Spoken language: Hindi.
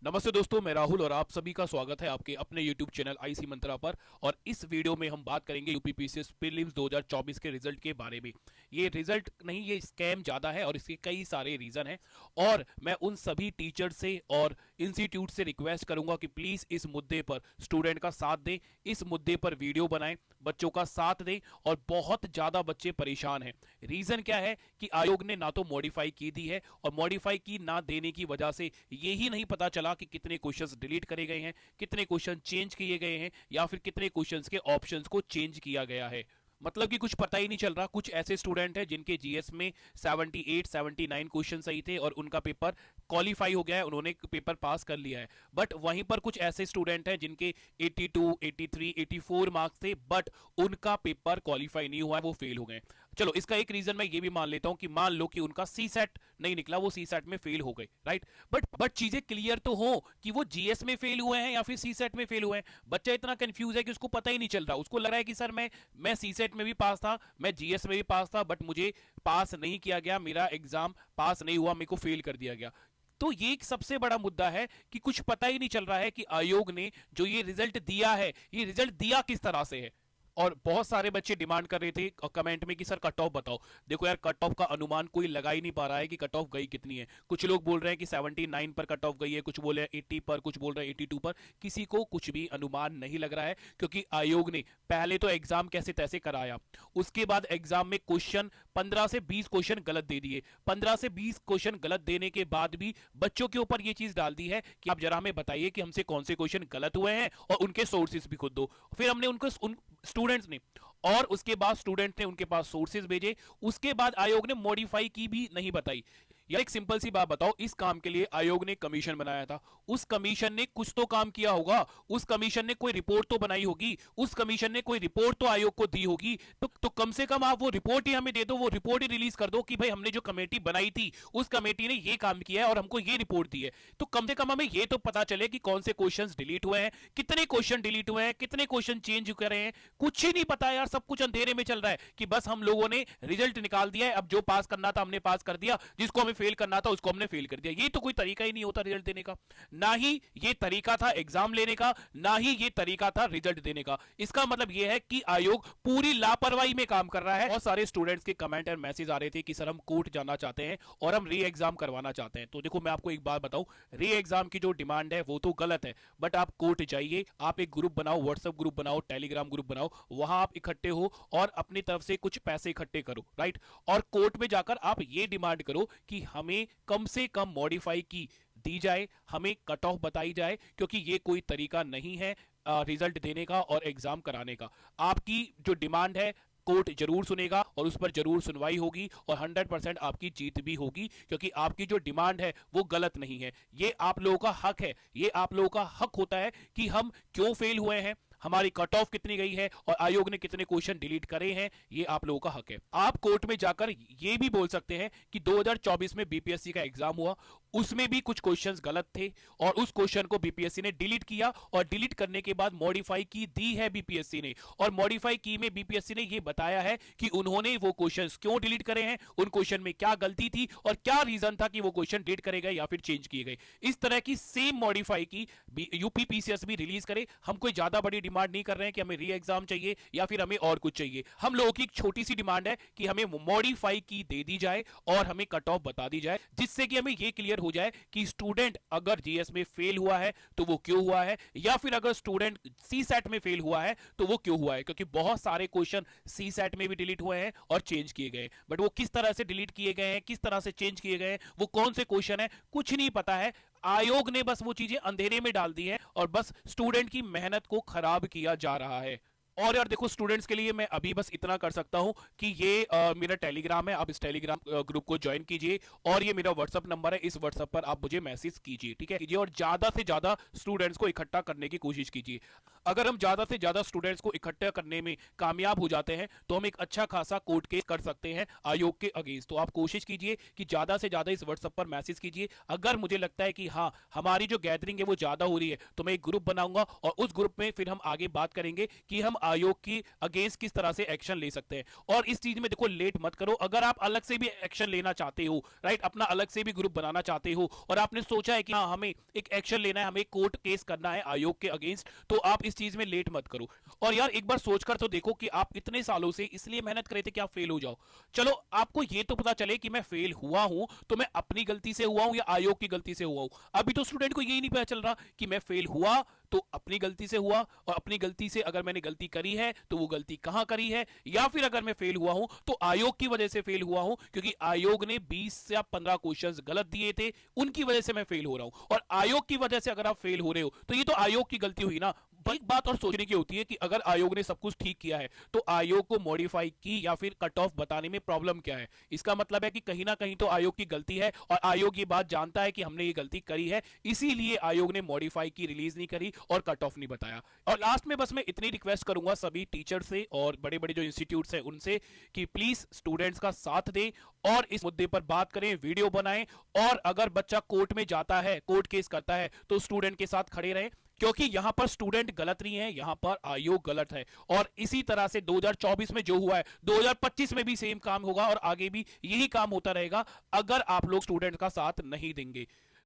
नमस्ते दोस्तों, मैं राहुल और आप सभी का स्वागत है आपके अपने YouTube चैनल आईसी मंत्रा पर। और इस वीडियो में हम बात करेंगे यूपीपीसीएस प्रीलिम्स 2024 के रिजल्ट के बारे में। ये रिजल्ट नहीं, ये स्कैम ज़्यादा है और इसके कई सारे रीज़न हैं। और मैं उन सभी टीचर से और इंस्टीट्यूट से रिक्वेस्ट करूंगा कि प्लीज़ इस मुद्दे पर स्टूडेंट का साथ दें, इस मुद्दे पर वीडियो बनाएं, बच्चों का साथ दें। और बहुत ज़्यादा बच्चे परेशान हैं। रीज़न क्या है कि आयोग ने ना तो मॉडिफाई की दी है, और मॉडिफाई की ना देने की वजह से यही नहीं पता चला कि कितने क्वेश्चंस डिलीट करे गए हैं, कितने क्वेश्चन चेंज किए गए हैं, या फिर कितने क्वेश्चंस के ऑप्शंस को चेंज किया गया है। मतलब कि कुछ पता ही नहीं चल रहा। कुछ ऐसे स्टूडेंट हैं जिनके जीएस में 78 79 क्वेश्चन सही थे और उनका पेपर क्वालिफाई हो गया है, उन्होंने पेपर पास कर लिया है। बट वहीं पर कुछ ऐसे स्टूडेंट हैं जिनके 82 83 84 मार्क्स थे, बट उनका पेपर क्वालिफाई नहीं हुआ है, वो फेल हो गए। चलो, इसका एक रीजन मैं ये भी मान लेता हूं कि मान लो कि उनका सी सेट नहीं निकला, वो सी सेट में फेल हो गए, राइट। बट चीजें क्लियर तो हो कि वो जीएस में फेल हुए हैं या फिर सी सेट में फेल हुए हैं। बच्चा इतना कंफ्यूज है कि उसको पता ही नहीं चल रहा। उसको लग रहा है कि सर मैं सी सेट में भी पास था, मैं जीएस में भी पास था, बट मुझे पास नहीं किया गया, मेरा एग्जाम पास नहीं हुआ, मेरे को फेल कर दिया गया। तो ये एक सबसे बड़ा मुद्दा है कि कुछ पता ही नहीं चल रहा है कि आयोग ने जो ये रिजल्ट दिया है, ये रिजल्ट दिया किस तरह से है। और बहुत सारे बच्चे डिमांड कर रहे थे कमेंट में कि सर कट ऑफ बताओ। देखो यार, कट ऑफ का अनुमान कोई लगा ही नहीं पा रहा है कि कट ऑफ गई कितनी है। कुछ लोग बोल रहे हैं कि 79 पर कट ऑफ गई है, कुछ बोल रहे हैं 80 पर, कुछ बोल रहे हैं 82 पर। किसी को कुछ भी अनुमान नहीं लग रहा है, क्योंकि आयोग ने पहले तो एग्जाम कैसे तैसे कराया, उसके बाद एग्जाम में क्वेश्चन 15 से 20 क्वेश्चन गलत दे दिए। 15 से 20 क्वेश्चन गलत देने के बाद भी बच्चों के ऊपर यह चीज डाल दी है कि आप जरा हमें बताइए कि हमसे कौन से क्वेश्चन गलत हुए हैं और उनके सोर्सेस भी खुद दो। फिर हमने उनको स्टूडेंट्स ने, और उसके बाद स्टूडेंट ने उनके पास सोर्सेज भेजे। उसके बाद आयोग ने मॉडिफाई की भी नहीं बताई। यार एक सिंपल सी बात बताओ, इस काम के लिए आयोग ने कमीशन बनाया था, उस कमीशन ने कुछ तो काम किया होगा, उस कमीशन ने कोई रिपोर्ट तो बनाई होगी, उस कमीशन ने कोई रिपोर्ट तो आयोग को दी होगी। तो कम से कम आप वो रिपोर्ट ही हमें दे दो, वो रिपोर्ट ही रिलीज कर दो कि भाई हमने जो कमेटी बनाई थी उस कमेटी ने ये काम किया है और हमको ये रिपोर्ट दी है। तो कम से कम हमें ये तो पता चले कि कौन से क्वेश्चन डिलीट हुए हैं, कितने क्वेश्चन डिलीट हुए हैं, कितने क्वेश्चन चेंज करे हैं। कुछ ही नहीं पता यार, सब कुछ अंधेरे में चल रहा है कि बस हम लोगों ने रिजल्ट निकाल दिया है, अब जो पास करना था हमने पास कर दिया, जिसको हमें फेल करना था उसको हमने फेल कर दिया। ये तो कोई तरीका ही नहीं होता रिजल्ट देने का। ना ही ये तरीका था एग्जाम लेने का, ना ही ये तरीका था रिजल्ट देने का। इसका मतलब ये है कि आयोग पूरी लापरवाही में काम कर रहा है। बहुत सारे स्टूडेंट्स के कमेंट और मैसेज आ रहे थे कि सर हम कोर्ट जाना चाहते हैं और हम री एग्जाम करवाना चाहते हैं। तो देखो, मैं आपको एक बात बताऊं, री एग्जाम की जो डिमांड है वो तो गलत है, बट आप कोर्ट जाइए, आप एक ग्रुप बनाओ, व्हाट्सएप ग्रुप बनाओ, टेलीग्राम ग्रुप बनाओ, वहां आप इकट्ठे हो और अपनी तरफ से कुछ पैसे इकट्ठे करो, राइट। और कोर्ट में जाकर आप ये डिमांड करो कि हमें कम से कम मॉडिफाई की दी जाए, हमें कट ऑफ बताई जाए, क्योंकि ये कोई तरीका नहीं है रिजल्ट देने का और एग्जाम कराने का। आपकी जो डिमांड है कोर्ट जरूर सुनेगा और उस पर जरूर सुनवाई होगी और 100% आपकी जीत भी होगी, क्योंकि आपकी जो डिमांड है वो गलत नहीं है। ये आप लोगों का हक है, ये आप लोगों का हक होता है कि हम क्यों फेल हुए हैं, हमारी कट ऑफ कितनी गई है और आयोग ने कितने क्वेश्चन डिलीट करे हैं, ये आप लोगों का हक है। आप कोर्ट में जाकर ये भी बोल सकते हैं कि 2024 में बीपीएससी का एग्जाम हुआ, उसमें भी कुछ क्वेश्चंस गलत थे और उस क्वेश्चन को बीपीएससी ने डिलीट किया और डिलीट करने के बाद मॉडिफाई की दी है बीपीएससी ने। और मॉडिफाई की में बीपीएससी ने यह बताया है कि उन्होंने वो क्वेश्चंस क्यों डिलीट करे हैं, उन क्वेश्चन में क्या गलती थी और क्या रीजन था कि वो क्वेश्चन डिलीट करे गए या फिर चेंज किए गए। इस तरह की सेम मॉडिफाई की यूपीपीसीएस भी रिलीज करे। हम कोई ज्यादा बड़ी डिमांड नहीं कर रहे हैं कि हमें री एग्जाम चाहिए या फिर हमें और कुछ चाहिए। हम लोगों की एक छोटी सी डिमांड है कि हमें मॉडिफाई की दे दी जाए और हमें कट ऑफ बता दी जाए, जिससे कि हमें यह क्लियर हो जाए कि स्टूडेंट अगर जीएस में फेल हुआ है तो वो क्यों हुआ है, या फिर अगर स्टूडेंट सी सेट में फेल हुआ है तो वो क्यों हुआ है। क्योंकि बहुत सारे क्वेश्चन सी सेट में भी डिलीट हुए हैं और चेंज किए गए, बट वो किस तरह से डिलीट किए गए हैं, किस तरह से चेंज किए गए हैं, वो कौन से क्वेश्चन है, कुछ नहीं पता है। आयोग ने बस वो चीजें अंधेरे में डाल दी है और बस स्टूडेंट की मेहनत को खराब किया जा रहा है। और यार देखो, स्टूडेंट्स के लिए मैं अभी बस इतना कर सकता हूं कि ये मेरा टेलीग्राम है, आप इस टेलीग्राम ग्रुप को ज्वाइन कीजिए और ये मेरा व्हाट्सअप नंबर है, इस व्हाट्सअप पर आप मुझे मैसेज कीजिए, ठीक है कीजिए। और ज्यादा से ज्यादा स्टूडेंट्स को इकट्ठा करने की कोशिश कीजिए। अगर हम ज्यादा से ज्यादा स्टूडेंट्स को इकट्ठा करने में कामयाब हो जाते हैं तो हम एक अच्छा खासा कोर्ट केस कर सकते हैं आयोग के अगेंस्ट। तो आप कोशिश कीजिए कि ज्यादा से ज्यादा इस व्हाट्सएप पर मैसेज कीजिए। अगर मुझे लगता है कि हाँ, हमारी जो गैदरिंग है वो ज्यादा हो रही है, तो मैं एक ग्रुप बनाऊंगा और उस ग्रुप में फिर हम आगे बात करेंगे कि हम आयोग की अगेंस्ट किस तरह से एक्शन ले सकते हैं। और इस चीज में देखो लेट मत करो, अगर आप अलग से भी एक्शन लेना चाहते हो, राइट, अपना अलग से भी ग्रुप बनाना चाहते हो और आपने सोचा है कि हाँ हमें एक एक्शन लेना है, हमें कोर्ट केस करना है आयोग के अगेंस्ट, तो आप इस चीज में लेट मत करो। और यार एक बार सोचकर तो देखो कि आप इतने सालों से इसलिए मेहनत करे थे कि आप फेल हो जाओ। चलो आपको ये तो पता चले कि मैं फेल हुआ हूं तो मैं अपनी गलती से हुआ हूं या आयोग की गलती से हुआ हूं। अभी तो स्टूडेंट को यही नहीं पता चल रहा कि मैं फेल हुआ तो अपनी गलती से हुआ, और अपनी गलती से अगर मैंने गलती करी है तो वो गलती कहां करी है, या फिर अगर मैं फेल हुआ हूं तो आयोग की वजह से फेल हुआ हूं क्योंकि आयोग ने 20 या 15 क्वेश्चंस गलत दिए थे, उनकी वजह से मैं फेल हो रहा हूं। और आयोग की वजह से अगर आप फेल हो रहे हो तो ये तो आयोग की गलती हुई ना। एक बात और सोचने की होती है कि अगर आयोग ने सब कुछ ठीक किया है तो आयोग को मॉडिफाई की या फिर कट ऑफ बताने में प्रॉब्लम क्या है। इसका मतलब है कि कहीं ना कहीं तो आयोग की गलती है और आयोग ये बात जानता है कि हमने ये गलती करी है, इसीलिए आयोग ने मॉडिफाई की, रिलीज नहीं करी और कट ऑफ नहीं बताया। और लास्ट में बस मैं इतनी रिक्वेस्ट करूंगा सभी टीचर से और बड़े बड़े जो इंस्टीट्यूट्स हैं उनसे कि प्लीज स्टूडेंट्स का साथ दें और इस मुद्दे पर बात करें, वीडियो बनाएं। और अगर बच्चा कोर्ट में जाता है, कोर्ट केस करता है, तो स्टूडेंट के साथ खड़े रहें, क्योंकि यहां पर स्टूडेंट गलत नहीं है, यहां पर आयोग गलत है। और इसी तरह से 2024 में जो हुआ है 2025 में भी सेम काम होगा और आगे भी यही काम होता रहेगा अगर आप लोग स्टूडेंट का साथ नहीं देंगे।